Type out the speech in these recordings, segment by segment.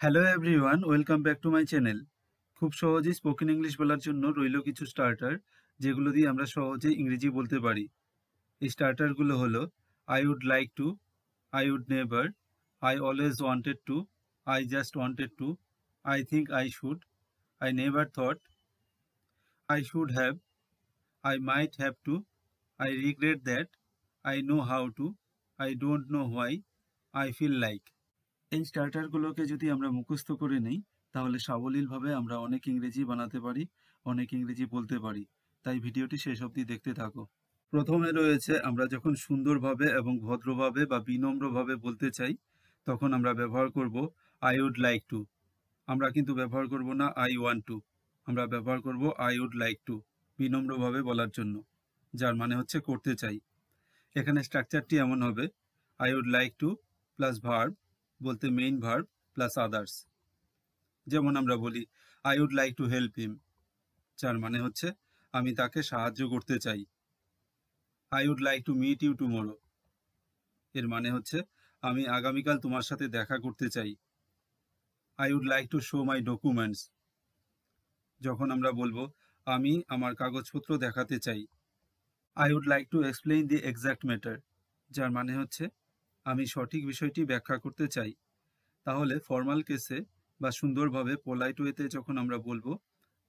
Hello everyone, welcome back to my channel. খুব সহজেই spoken English বলার জন্য রইল কিছু স্টার্টার, যেগুলো দিয়ে আমরা সহজেই ইংরেজি বলতে পারি। এই স্টার্টারগুলো হলো I would like to, I would never, I always wanted to, I just wanted to, I think I should, I never thought, I should have, I might have to, I regret that, I know how to, I don't know why, I feel like. এই স্টার্টারগুলোকে যদি আমরা মুখস্থ করে নিই, তাহলে সাবলীলভাবে আমরা অনেক ইংরেজি বানাতে পারি, অনেক ইংরেজি বলতে পারি। তাই ভিডিওটি শেষ অবধি দেখতে থাকো। প্রথমে রয়েছে আমরা যখন সুন্দরভাবে এবং ভদ্রভাবে বা বিনম্রভাবে বলতে চাই, তখন আমরা ব্যবহার করব আই উড লাইক টু। আমরা কিন্তু ব্যবহার করব না আই ওয়ান্ট টু। আমরা ব্যবহার করব আই উড লাইক টু, বিনম্রভাবে বলার জন্য, যার মানে হচ্ছে করতে চাই। এখানে স্ট্রাকচারটি এমন হবে, I would like to plus verb, বলতে মেইন ভার্ব প্লাস আদার্স। যেমন আমরা বলি I would like to help him, যার মানে হচ্ছে আমি তাকে সাহায্য করতে চাই। I would like to meet you tomorrow, এর মানে হচ্ছে আমি আগামীকাল তোমার সাথে দেখা করতে চাই। I would like to show my documents, যখন আমরা বলবো আমি আমার কাগজপত্র দেখাতে চাই। I would like to explain the exact matter, যার মানে হচ্ছে আমি সঠিক বিষয়টি ব্যাখ্যা করতে চাই। তাহলে ফর্মাল কেসে বা সুন্দরভাবে পোলাইট ওয়েতে যখন আমরা বলবো,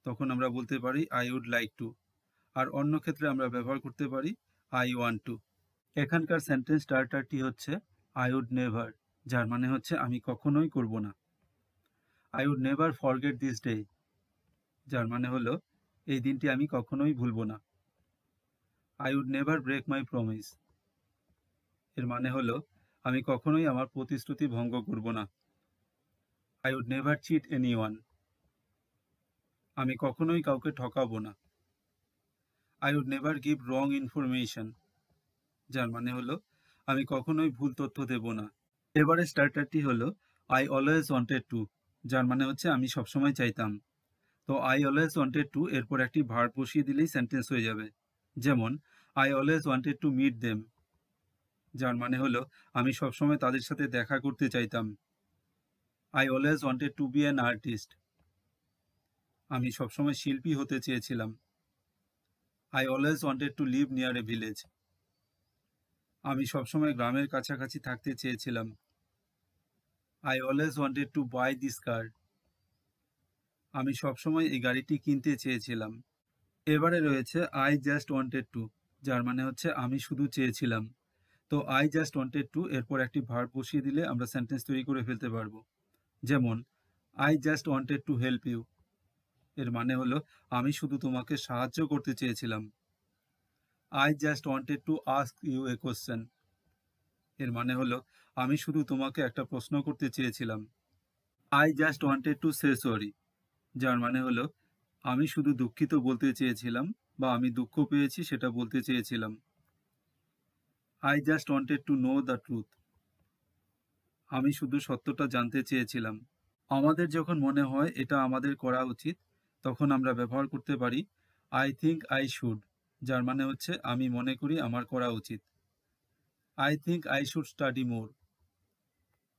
তখন আমরা বলতে পারি আই উড লাইক টু। আর অন্য ক্ষেত্রে আমরা ব্যবহার করতে পারি আই ওয়ান্ট টু। এখানকার সেন্টেন্স স্টার্টারটি হচ্ছে আই উড নেভার, যার মানে হচ্ছে আমি কখনোই করব না। I would never forget this day, যার মানে হলো এই দিনটি আমি কখনোই ভুলব না। I would never break my promise, এর মানে হলো আমি কখনোই আমার প্রতিশ্রুতি ভঙ্গ করব না। I would never cheat anyone, আমি কখনোই কাউকে ঠকাবো না। I would never give wrong information, যার মানে হলো আমি কখনোই ভুল তথ্য দেব না। এবারে স্টার্টারটি হলো আই অলওয়েজ ওয়ান্টেড টু, যার মানে হচ্ছে আমি সবসময় চাইতাম। তো আই অলওয়েজ ওয়ান্টেড টু এরপর একটি ভার্ব বসিয়ে দিলেই সেন্টেন্স হয়ে যাবে। যেমন I always wanted to meet them, যার মানে হলো আমি সবসময় তাদের সাথে দেখা করতে চাইতাম। I always wanted to be an artist, আমি সবসময় শিল্পী হতে চেয়েছিলাম। I always wanted to live near a village, আমি সবসময় গ্রামের কাছাকাছি থাকতে চেয়েছিলাম। I always wanted to buy this car, আমি সবসময় এই গাড়িটি কিনতে চেয়েছিলাম। এবারে রয়েছে আই জাস্ট ওয়ান্টেড টু, যার মানে হচ্ছে আমি শুধু চেয়েছিলাম। তো আই জাস্ট ওয়ান্টেড টু এরপর একটি ভার্ব বসিয়ে দিলে আমরা সেন্টেন্স তৈরি করে ফেলতে পারবো। যেমন I just wanted to help you, এর মানে হলো আমি শুধু তোমাকে সাহায্য করতে চেয়েছিলাম। I just wanted to ask you a question, এর মানে হলো আমি শুধু তোমাকে একটা প্রশ্ন করতে চেয়েছিলাম। I just wanted to say sorry, যার মানে হলো আমি শুধু দুঃখিত বলতে চেয়েছিলাম বা আমি দুঃখ পেয়েছি সেটা বলতে চেয়েছিলাম। I just wanted to know the truth, আমি শুধু সত্যটা জানতে চেয়েছিলাম। আমাদের যখন মনে হয় এটা আমাদের করা উচিত, তখন আমরা ব্যবহার করতে পারি আই থিঙ্ক আই শুড, যার মানে হচ্ছে আমি মনে করি আমার করা উচিত। I think I should study মোর,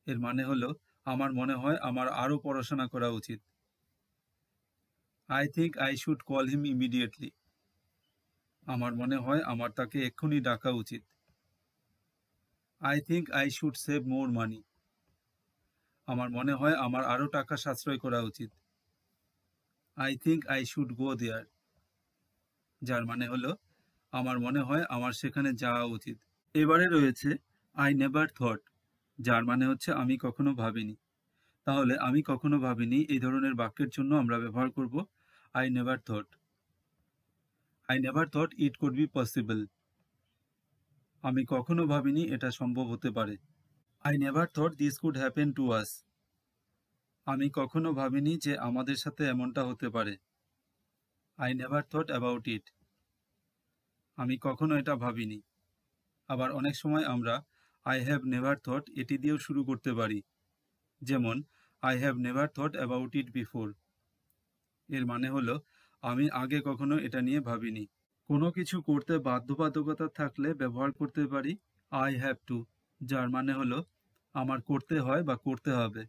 এর মানে হলো আমার মনে হয় আমার আরও পড়াশোনা করা উচিত। I think I should call him immediately, আমার মনে হয় আমার তাকে এক্ষুনি ডাকা উচিত। I think I should save more money, আমার মনে হয় আমার আরও টাকা সাশ্রয় করা উচিত। I think I should go there, যার মানে হলো আমার মনে হয় আমার সেখানে যাওয়া উচিত। এবারে রয়েছে আই নেভার থট, যার মানে হচ্ছে আমি কখনো ভাবিনি। তাহলে আমি কখনো ভাবিনি এই ধরনের বাক্যের জন্য আমরা ব্যবহার করব I never thought. I never thought it could be possible, আমি কখনো ভাবিনি এটা সম্ভব হতে পারে। I never thought this could happen to us, আমি কখনো ভাবিনি যে আমাদের সাথে এমনটা হতে পারে। I never thought about it, আমি কখনো এটা ভাবিনি। আবার অনেক সময় আমরা আই হ্যাভ নেভার থট এটি দিয়েও শুরু করতে পারি। যেমন I have never thought about it before, এর মানে হলো আমি আগে কখনো এটা নিয়ে ভাবিনি। কোনো কিছু করতে বাধ্যবাধকতা থাকলে ব্যবহার করতে পারি আই হ্যাভ টু, যার মানে হলো আমার করতে হয় বা করতে হবে।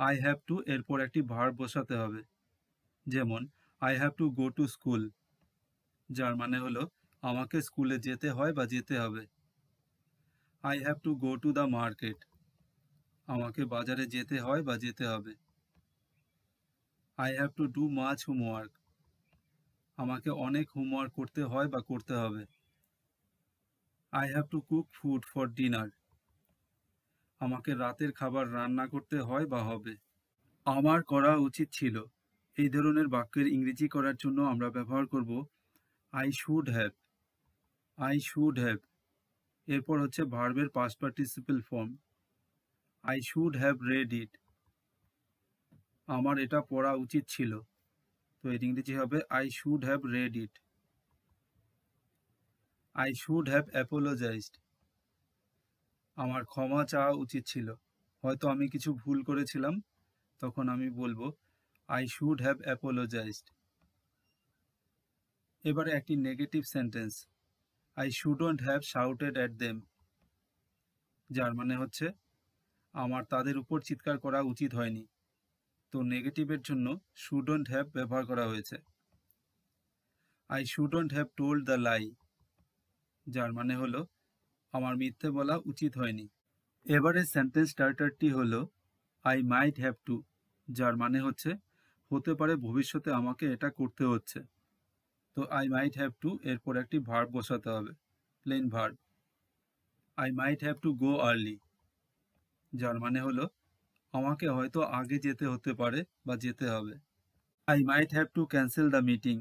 আই হ্যাভ টু এরপর একটি ভার্ব বসাতে হবে, যেমন I have to go to school, যার মানে হলো আমাকে স্কুলে যেতে হয় বা যেতে হবে। I have to go to the market, আমাকে বাজারে যেতে হয় বা যেতে হবে। I have to do much homework, আমাকে অনেক হোমওয়ার্ক করতে হয় বা করতে হবে। I have to cook food for dinner, আমাকে রাতের খাবার রান্না করতে হয় বা হবে। আমার করা উচিত ছিল, এই ধরনের বাক্যের ইংরেজি করার জন্য আমরা ব্যবহার করব I should have. I should have এরপর হচ্ছে ভার্বের past participle form, I should have read ইট, আমার এটা পড়া উচিত ছিল, তো এর ইংরেজি হবে I should have read it. I should have apologised, আমার ক্ষমা চাওয়া উচিত ছিল, হয়তো আমি কিছু ভুল করেছিলাম, তখন আমি বলবো আই শুড হ্যাভ অ্যাপোলোজাইজড। এবারে একটি negative sentence, I shouldn't have shouted at them, যার মানে হচ্ছে আমার তাদের উপর চিৎকার করা উচিত হয়নি, তো নেগেটিভের জন্য শুডন্ট হ্যাভ ব্যবহার করা হয়েছে। I shouldn't have told the lie, যার মানে হলো আমার মিথ্যে বলা উচিত হয়নি। এবারে সেন্টেন্স স্টার্টারটি হলো আই মাইট হ্যাভ টু, যার মানে হচ্ছে হতে পারে ভবিষ্যতে আমাকে এটা করতে হচ্ছে, তো আই মাইট হ্যাভ টু এরপর একটি ভার্ব বসাতে হবে, plain verb. I might have to go early, যার মানে হলো আমাকে হয়তো আগে যেতে হতে পারে বা যেতে হবে। I might have to cancel the meeting,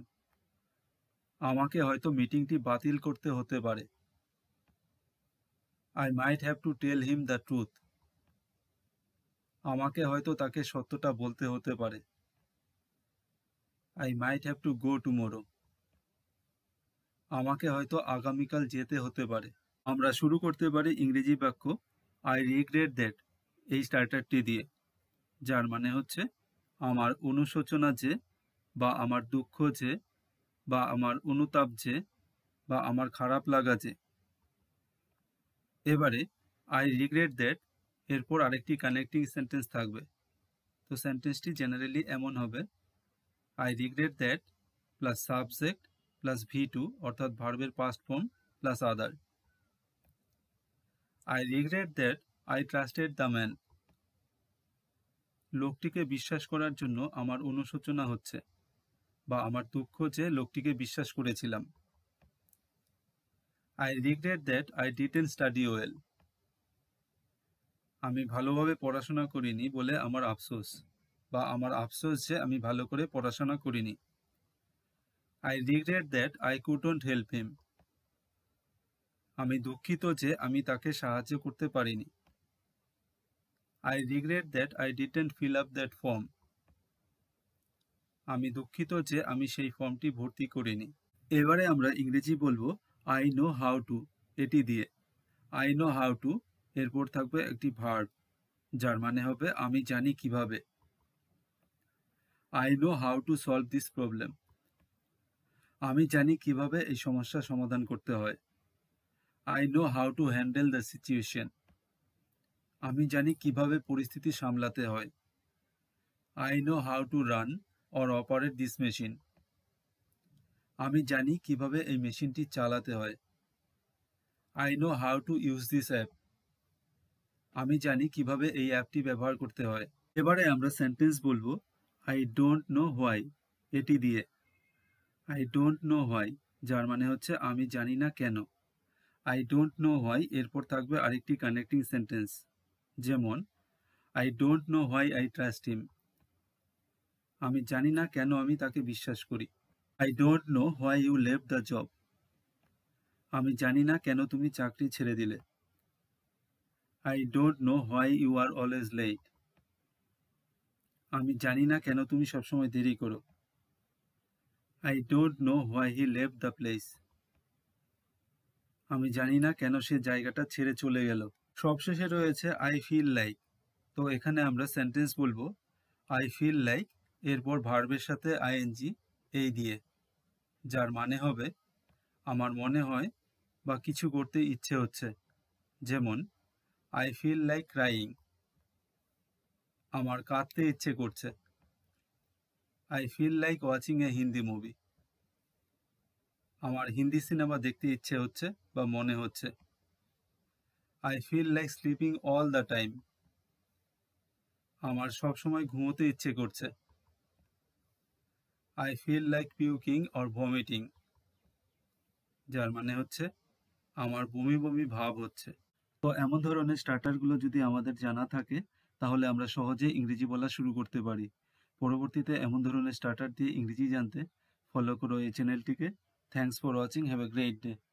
আমাকে হয়তো মিটিংটি বাতিল করতে হতে পারে। I might have to tell him the truth, আমাকে হয়তো তাকে সত্যটা বলতে হতে পারে। I might have to go tomorrow, আমাকে হয়তো আগামীকাল যেতে হতে পারে। আমরা শুরু করতে পারি ইংরেজি বাক্য আই রিগ্রেট দ্যাট এই স্টার্টারটি দিয়ে, যার মানে হচ্ছে আমার অনুশোচনা যে, বা আমার দুঃখ যে, বা আমার অনুতাপ যে, বা আমার খারাপ লাগা যে। এবারে আই রিগ্রেট দ্যাট এরপর আরেকটি কানেক্টিং সেন্টেন্স থাকবে, তো সেন্টেন্সটি জেনারেলি এমন হবে I regret that plus subject plus V2 অর্থাৎ ভার্বের past form plus other. I regret that I trusted the man, লোকটিকে বিশ্বাস করার জন্য আমার অনুশোচনা হচ্ছে, বা আমার দুঃখ যে লোকটিকে বিশ্বাস করেছিলাম। I regret that I didn't study well, আমি ভালোভাবে পড়াশোনা করিনি বলে আমার আফসোস, বা আমার আফসোস যে আমি ভালো করে পড়াশোনা করিনি। I regret that I couldn't help him, আমি দুঃখিত যে আমি তাকে সাহায্য করতে পারিনি। I regret that I didn't fill up that form, আমি দুঃখিত যে আমি সেই ফর্মটি ভর্তি করিনি। এবারে আমরা ইংরেজি বলবো আই নো হাউ টু এটি দিয়ে। আই নো হাউ টু এরপর থাকবে একটি ভার্ব, যার মানে হবে আমি জানি কিভাবে। I know how to solve this problem, আমি জানি কিভাবে এই সমস্যা সমাধান করতে হয়। I know how to handle the situation, আমি জানি কিভাবে পরিস্থিতি সামলাতে হয়। I know how to run or operate this machine, আমি জানি কিভাবে এই মেশিনটি চালাতে হয়। I know how to use this app, আমি জানি কিভাবে এই অ্যাপটি ব্যবহার করতে হয়। এবারে আমরা সেন্টেন্স বলবো আই ডোন্ট নো হোয়াই এটি দিয়ে। আই ডোন্ট নো হোয়াই যার মানে হচ্ছে আমি জানি না কেন। আই ডোন্ট নো হোয়াই এরপর থাকবে আরেকটি কানেক্টিং সেন্টেন্স, যেমন I don't know why I trust him, আমি জানি না কেন আমি তাকে বিশ্বাস করি। I don't know why you left the job, আমি জানি না কেন তুমি চাকরি ছেড়ে দিলে। I don't know why you are always late, আমি জানি না কেন তুমি সবসময় দেরি করো। I don't know why he left the place, আমি জানি না কেন সে জায়গাটা ছেড়ে চলে গেল। সবশেষে রয়েছে আই ফিল লাইক, তো এখানে আমরা সেন্টেন্স বলবো আই ফিল লাইক এরপর ভার্বের সাথে আইএনজি এই দিয়ে, যার মানে হবে আমার মনে হয় বা কিছু করতে ইচ্ছে হচ্ছে, যেমন আই ফিল লাইক ক্রাইং, আমার কাঁদতে ইচ্ছে করছে। I feel like watching a Hindi movie. আমার হিন্দি সিনেমা দেখতে ইচ্ছে হচ্ছে বা মনে হচ্ছে। I feel like sleeping all the time. আমার সবসময় ঘুমোতে ইচ্ছে করছে। I feel like puking or vomiting. যার মানে হচ্ছে আমার বমি বমি ভাব হচ্ছে। তো এমন ধরনের স্টার্টারগুলো যদি আমাদের জানা থাকে তাহলে আমরা সহজে ইংরেজি বলা শুরু করতে পারি। পরবর্তীতে এমন ধরনের স্টার্টার দিয়ে ইংরেজি জানতে ফলো করো এই চ্যানেলটিকে। Thanks for watching. Have a great day.